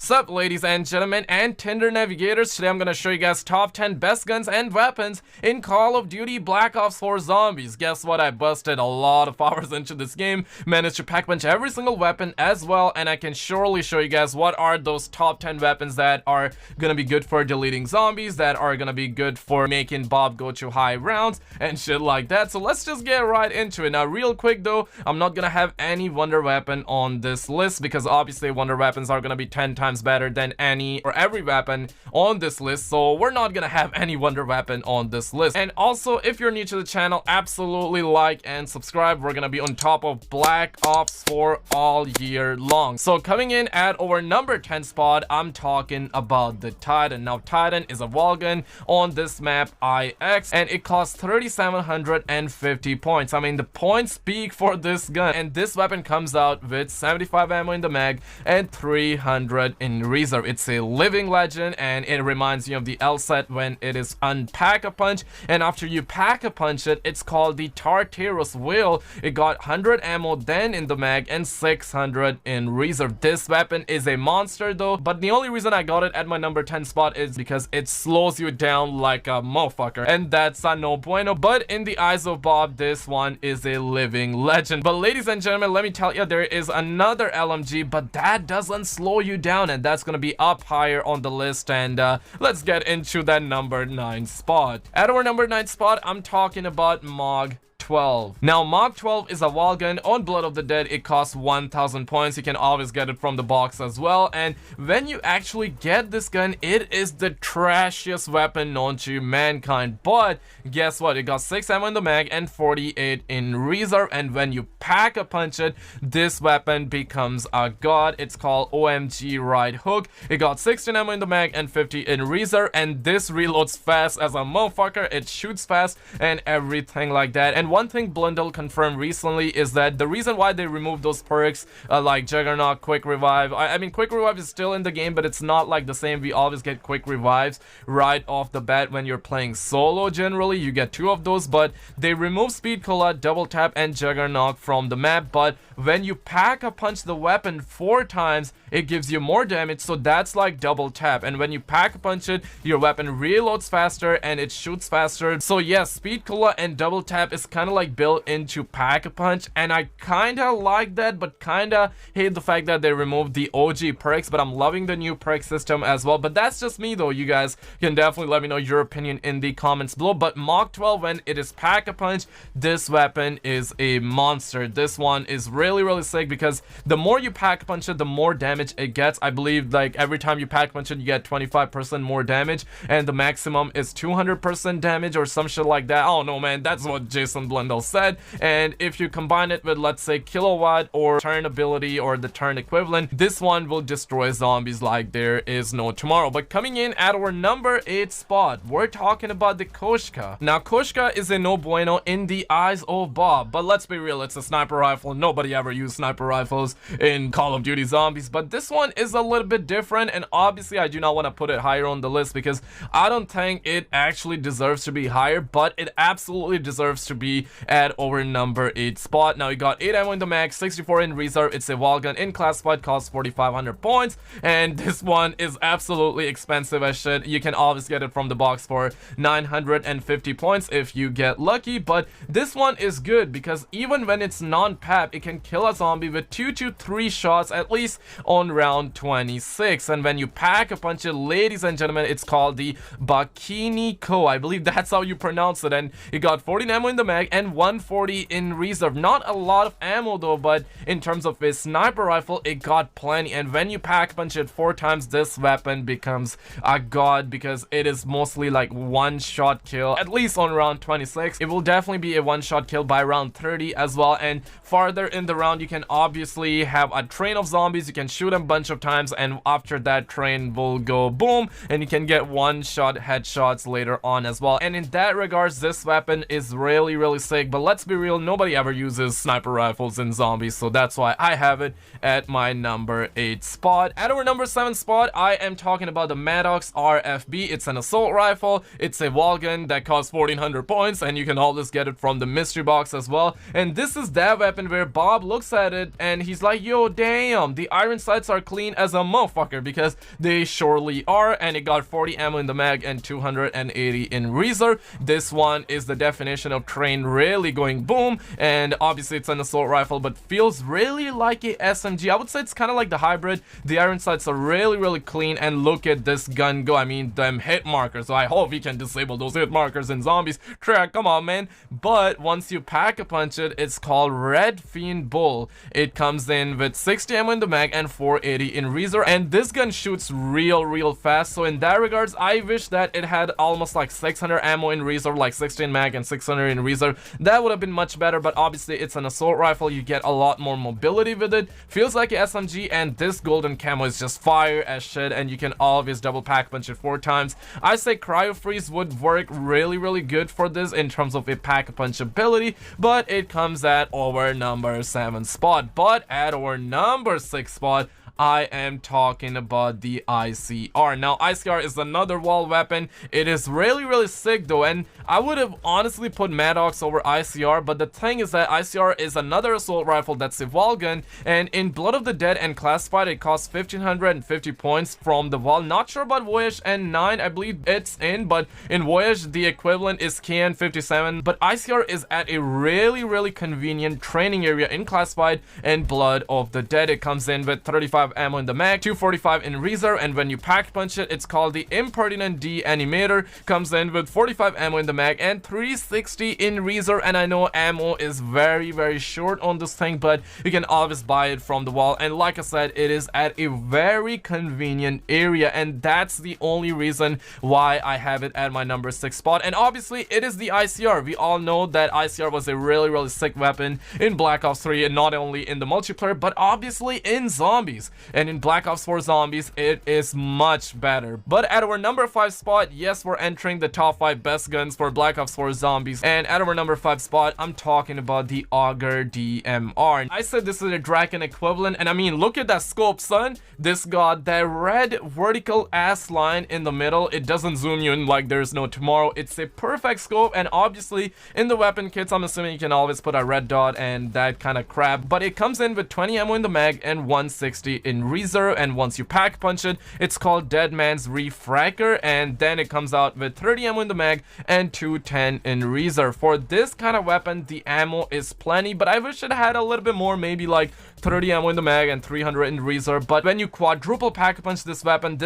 Sup ladies and gentlemen and Tinder navigators, today I'm gonna show you guys top 10 best guns and weapons in Call of Duty Black Ops 4 Zombies. Guess what, I busted a lot of hours into this game, managed to pack punch every single weapon as well, and I can surely show you guys what are those top 10 weapons that are gonna be good for deleting zombies, that are gonna be good for making Bob go to high rounds and shit like that. So let's just get right into it. Now real quick though, I'm not gonna have any wonder weapon on this list because obviously wonder weapons are gonna be 10 times better than any or every weapon on this list, so we're not gonna have any wonder weapon on this list. And also, if you're new to the channel, absolutely like and subscribe. We're gonna be on top of Black Ops 4 all year long. So coming in at our number 10 spot, I'm talking about the Titan. Now Titan is a wall gun on this map IX, and it costs 3,750 points. I mean, the points speak for this gun, and this weapon comes out with 75 ammo in the mag and 300 in reserve. It's a living legend, and it reminds you of the L set when it is unpack-a-punch, and after you pack-a-punch it, it's called the Tartarus Whale. It got 100 ammo then in the mag and 600 in reserve. This weapon is a monster though, but the only reason I got it at my number 10 spot is because it slows you down like a motherfucker, and that's a no bueno. But in the eyes of Bob, this one is a living legend. But ladies and gentlemen, let me tell you, there is another LMG, but that doesn't slow you down, and that's gonna be up higher on the list. And let's get into that number 9 spot. At our number 9 spot, I'm talking about MOG 12. Now MOG 12 is a wall gun on Blood of the Dead. It costs 1,000 points. You can always get it from the box as well, and when you actually get this gun, it is the trashiest weapon known to mankind. But guess what, it got 6 ammo in the mag and 48 in reserve, and when you pack a punch it, this weapon becomes a god. It's called OMG Right Hook. It got 16 ammo in the mag and 50 in reserve, and this reloads fast as a motherfucker. It shoots fast and everything like that. And one thing Blundell confirmed recently is that the reason why they removed those perks like Juggernaut, Quick Revive, I mean Quick Revive is still in the game, but it's not like the same. We always get Quick Revives right off the bat when you're playing solo. Generally you get 2 of those, but they remove Speed Cola, Double Tap, and Juggernaut from the map. But when you pack a punch the weapon 4 times, it gives you more damage, so that's like double tap. And when you pack a punch it, your weapon reloads faster and it shoots faster. So yes, Speed Cola and Double Tap is kind of like built into pack a punch, and I kind of like that, but kind of hate the fact that they removed the OG perks. But I'm loving the new perk system as well. But that's just me though. You guys can definitely let me know your opinion in the comments below. But MOG 12, when it is pack a punch, this weapon is a monster. This one is really sick because the more you pack a punch it, the more damage it gets. I believe like every time you pack punch it, you get 25% more damage, and the maximum is 200% damage or some shit like that. I don't know, man, that's what Jason Blundell said. And if you combine it with, let's say, kilowatt or turn ability or the turn equivalent, this one will destroy zombies like there is no tomorrow. But coming in at our number 8 spot, we're talking about the Koshka. Now Koshka is a no bueno in the eyes of Bob, but let's be real, it's a sniper rifle. Nobody ever used sniper rifles in Call of Duty Zombies, but this one is a little bit different, and obviously I do not want to put it higher on the list because I don't think it actually deserves to be higher, but it absolutely deserves to be at our number 8 spot. Now you got 8 ammo in the mag, 64 in reserve. It's a wall gun in classified, costs 4,500 points, and this one is absolutely expensive as shit. You can always get it from the box for 950 points if you get lucky, but this one is good because even when it's non-pap, it can kill a zombie with 2 to 3 shots at least on round 26. And when you pack a punch it, ladies and gentlemen, it's called the Bakini Ko. I believe that's how you pronounce it, and it got 40 ammo in the mag and 140 in reserve. Not a lot of ammo though, but in terms of a sniper rifle, it got plenty. And when you pack punch it 4 times, this weapon becomes a god because it is mostly like one-shot kill, at least on round 26. It will definitely be a one-shot kill by round 30 as well, and farther in the round you can obviously have a train of zombies. You can shoot them a bunch of times, and after that train will go boom, and you can get one-shot headshots later on as well. And in that regards, this weapon is really really sick, but let's be real, nobody ever uses sniper rifles in zombies, so that's why I have it at my number 8 spot. At our number 7 spot, I am talking about the Maddox RFB. It's an assault rifle. It's a wall gun that costs 1400 points, and you can always get it from the mystery box as well. And this is that weapon where Bob looks at it and he's like, yo, damn, the iron sights are clean as a motherfucker, because they surely are. And it got 40 ammo in the mag and 280 in reserve. This one is the definition of train really going boom, and obviously it's an assault rifle but feels really like a SMG. I would say it's kind of like the hybrid. The iron sights are really clean, and look at this gun go. I mean, them hit markers, so I hope we can disable those hit markers in zombies. Track, come on, man. But once you pack a punch it, it's called Red Fiend Bull. It comes in with 60 ammo in the mag and 480 in reserve, and this gun shoots real fast. So in that regards, I wish that it had almost like 600 ammo in reserve, like 16 mag and 600 in reserve. That would have been much better, but obviously it's an assault rifle. You get a lot more mobility with it. Feels like a SMG, and this golden camo is just fire as shit, and you can always double pack punch it 4 times. I say cryo freeze would work really good for this in terms of a pack punch ability, but it comes at our number 7 spot. But at our number 6 spot, I am talking about the ICR. Now, ICR is another wall weapon. It is really sick though, and I would have honestly put Maddox over ICR, but the thing is that ICR is another assault rifle that's a wall gun, and in Blood of the Dead and Classified, it costs 1550 points from the wall. Not sure about Voyage and 9, I believe it's in, but in Voyage, the equivalent is KN 57, but ICR is at a really convenient training area in Classified and Blood of the Dead. It comes in with 35 ammo in the mag, 245 in reserve, and when you pack punch it, it's called the Impertinent D Animator. Comes in with 45 ammo in the mag and 360 in reserve, and I know ammo is very short on this thing, but you can always buy it from the wall, and like I said, it is at a very convenient area, and that's the only reason why I have it at my number 6 spot. And obviously it is the ICR. We all know that ICR was a really sick weapon in Black Ops 3, and not only in the multiplayer but obviously in zombies. And in Black Ops 4 Zombies, it is much better. But at our number 5 spot, yes, we're entering the top 5 best guns for Black Ops 4 Zombies. And at our number 5 spot, I'm talking about the Auger DMR. I said this is a Draken equivalent, and I mean, look at that scope, son. This got that red vertical ass line in the middle. It doesn't zoom you in like there's no tomorrow. It's a perfect scope, and obviously in the weapon kits, I'm assuming you can always put a red dot and that kind of crap. But it comes in with 20 ammo in the mag and 160 in reserve, and once you pack punch it, it's called Dead Man's Refractor, and then it comes out with 30 ammo in the mag and 210 in reserve. For this kind of weapon, the ammo is plenty, but I wish it had a little bit more, maybe like 30 ammo in the mag and 300 in reserve. But when you quadruple pack punch this weapon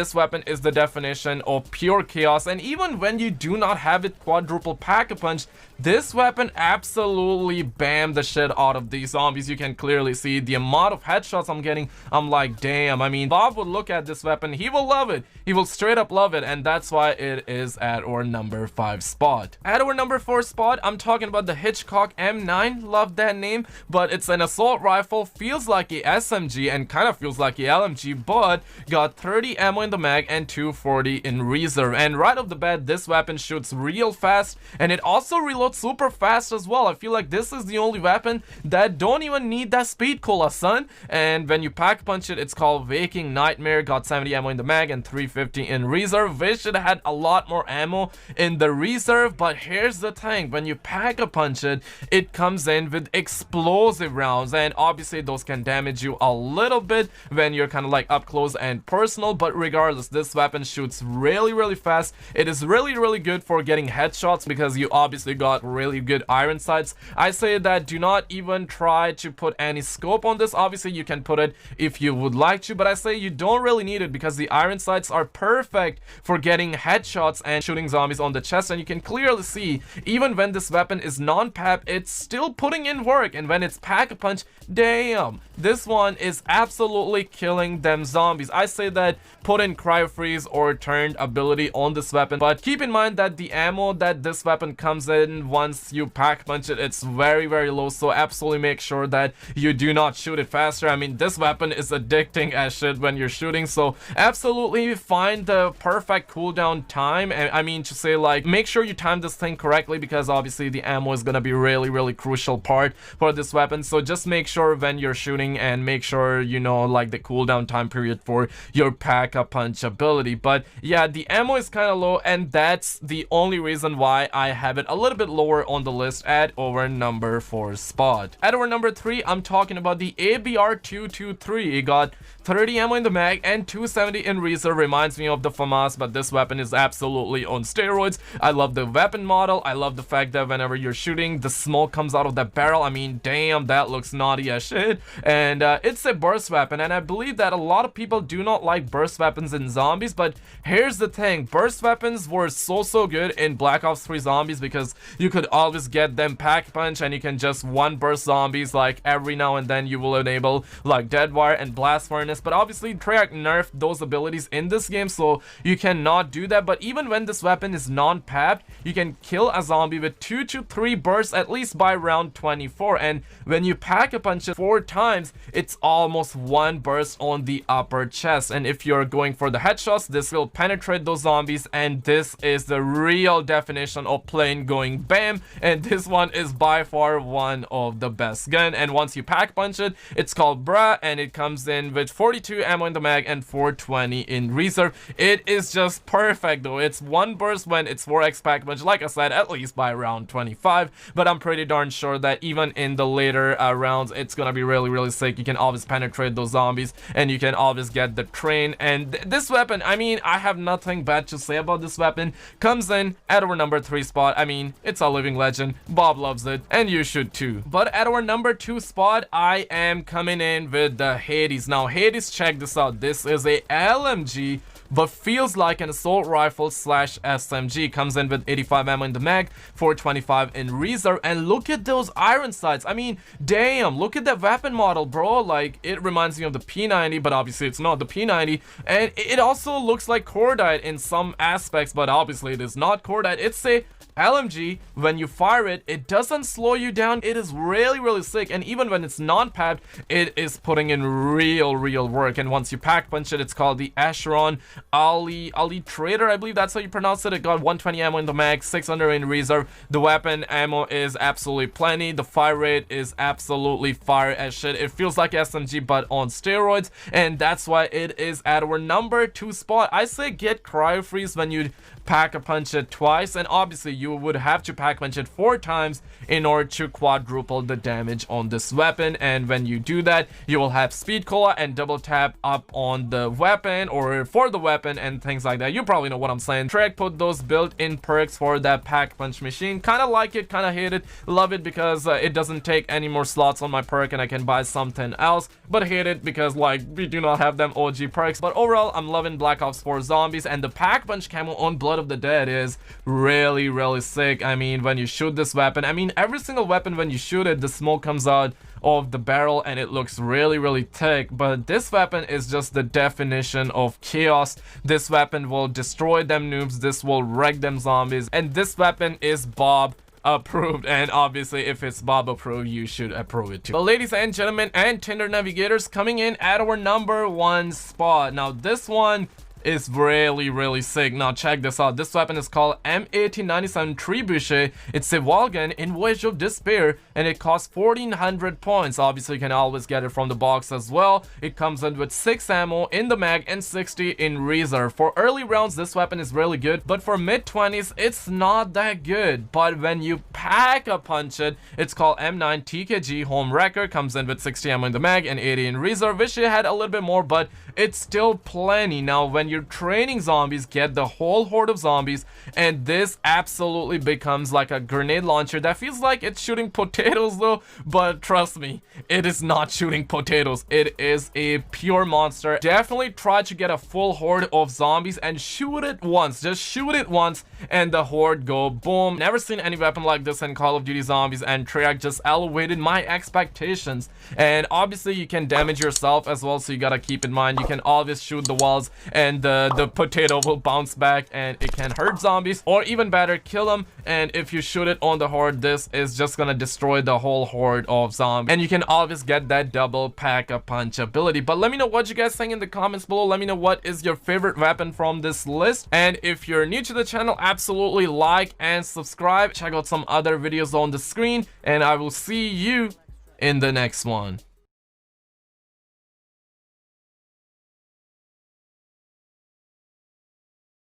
is the definition of pure chaos. And even when you do not have it quadruple pack punch, this weapon absolutely bam the shit out of these zombies. You can clearly see the amount of headshots I'm getting. I'm like, damn. I mean, Bob would look at this weapon, he will love it. He will straight up love it, and that's why it is at our number 5 spot. At our number 4 spot, I'm talking about the Hitchcock M9. Love that name, but it's an assault rifle. Feels like a SMG and kind of feels like a LMG, but got 30 ammo in the mag and 240 in reserve. And right off the bat, this weapon shoots real fast, and it also reloads super fast as well. I feel like this is the only weapon that don't even need that speed cola, son. And when you pack punch it, it's called Waking Nightmare. Got 70 ammo in the mag and 350 in reserve. Wish it had a lot more ammo in the reserve, but here's the thing, when you pack a punch it, it comes in with explosive rounds, and obviously those can damage you a little bit when you're kind of like up close and personal. But regardless, this weapon shoots really fast. It is really good for getting headshots because you obviously got really good iron sights. I say that do not even try to put any scope on this. Obviously you can put it if you would like to, but I say you don't really need it because the iron sights are perfect for getting headshots and shooting zombies on the chest. And you can clearly see, even when this weapon is non-pap, it's still putting in work, and when it's pack-a-punch, damn, this one is absolutely killing them zombies. I say that put in cryo freeze or turned ability on this weapon, but keep in mind that the ammo that this weapon comes in weapon, once you pack punch it, it's very, very low. So absolutely make sure that you do not shoot it faster. I mean, this weapon is addicting as shit when you're shooting. So absolutely find the perfect cooldown time. And I mean to say, like, make sure you time this thing correctly, because obviously the ammo is gonna be really, really crucial part for this weapon. So just make sure when you're shooting, and make sure you know like the cooldown time period for your pack a punch ability. But yeah, the ammo is kind of low, and that's the only reason why I have it a little bit lower on the list at our number 4 spot. At our number 3, I'm talking about the ABR223. It got 30 ammo in the mag and 270 in reserve. Reminds me of the FAMAS, but this weapon is absolutely on steroids. I love the weapon model. I love the fact that whenever you're shooting, the smoke comes out of the barrel. I mean, damn, that looks naughty as shit. And it's a burst weapon, and I believe that a lot of people do not like burst weapons in zombies. But here's the thing, burst weapons were so good in Black Ops 3 zombies, because you could always get them pack punch, and you can just one burst zombies. Like every now and then you will enable like Deadwire and Blast Furnace, but obviously Treyarch nerfed those abilities in this game, so you cannot do that. But even when this weapon is non-papped, you can kill a zombie with 2 to 3 bursts at least by round 24. And when you pack a punch it 4 times, it's almost 1 burst on the upper chest. And if you're going for the headshots, this will penetrate those zombies, and this is the real definition of plain going bam. And this one is by far one of the best gun. And once you pack punch it, it's called Bra, and it comes in with 42 ammo in the mag and 420 in reserve. It is just perfect though. It's 1 burst when it's 4x pack punch, like I said, at least by round 25. But I'm pretty darn sure that even in the later rounds, it's gonna be really sick. You can always penetrate those zombies, and you can always get the train. And this weapon, I mean, I have nothing bad to say about this weapon. Comes in at our number 3 spot. I mean, it's a living legend. Bob loves it, and you should too. But at our number 2 spot, I am coming in with the Hades. Now Hades, check this out. This is a LMG, but feels like an assault rifle slash SMG. Comes in with 85 ammo in the mag, 425 in reserve, and look at those iron sights. I mean, damn, look at that weapon model, bro. Like, it reminds me of the P90, but obviously it's not the P90. And it also looks like Cordite in some aspects, but obviously it is not Cordite. It's a LMG. When you fire it, it doesn't slow you down. It is really sick, and even when it's non-papped, it is putting in real work. And once you pack punch it, it's called the Acheron Ali Trader, I believe that's how you pronounce it. It got 120 ammo in the mag, 600 in reserve. The weapon ammo is absolutely plenty. The fire rate is absolutely fire as shit. It feels like SMG but on steroids, and that's why it is at our number 2 spot. I say get cryo freeze when you pack a punch it twice, and obviously you would have to pack punch it 4 times in order to quadruple the damage on this weapon. And when you do that, you will have speed cola and double tap up on the weapon, or for the weapon, and things like that. You probably know what I'm saying. Treyarch put those built-in perks for that pack punch machine. Kind of like it, kind of hate it. Love it because it doesn't take any more slots on my perk, and I can buy something else. But hate it because, like, we do not have them OG perks. But overall, I'm loving Black Ops 4 Zombies, and the pack punch camo on Blood of the Dead is really sick. I mean, when you shoot this weapon, I mean, every single weapon, when you shoot it, the smoke comes out of the barrel, and it looks really thick. But this weapon is just the definition of chaos. This weapon will destroy them noobs. This will wreck them zombies, and this weapon is Bob approved. And obviously, if it's Bob approved, you should approve it too. But ladies and gentlemen and Tinder navigators, coming in at our number 1 spot. Now this one is really sick. Now check this out. This weapon is called M1897 Trebuchet. It's a wall gun in Voyage of Despair, and it costs 1400 points. Obviously you can always get it from the box as well. It comes in with 6 ammo in the mag and 60 in reserve. For early rounds, this weapon is really good, but for mid-20s, it's not that good. But when you pack a punch it, it's called M9 TKG Home Wrecker. Comes in with 60 ammo in the mag and 80 in reserve. Wish it had a little bit more, but it's still plenty. Now when you're training zombies, get the whole horde of zombies, and this absolutely becomes like a grenade launcher that feels like it's shooting potatoes though. But trust me, it is not shooting potatoes. It is a pure monster. Definitely try to get a full horde of zombies and shoot it once. Just shoot it once and the horde go boom. Never seen any weapon like this in Call of Duty Zombies, and Treyarch just elevated my expectations. And obviously you can damage yourself as well, so you gotta keep in mind you can always shoot the walls, and the potato will bounce back and it can hurt zombies, or even better, kill them. And if you shoot it on the horde, this is just gonna destroy the whole horde of zombies, and you can always get that double pack-a-punch ability. But let me know what you guys think in the comments below. Let me know what is your favorite weapon from this list, and if you're new to the channel, absolutely like and subscribe. Check out some other videos on the screen, and I will see you in the next one.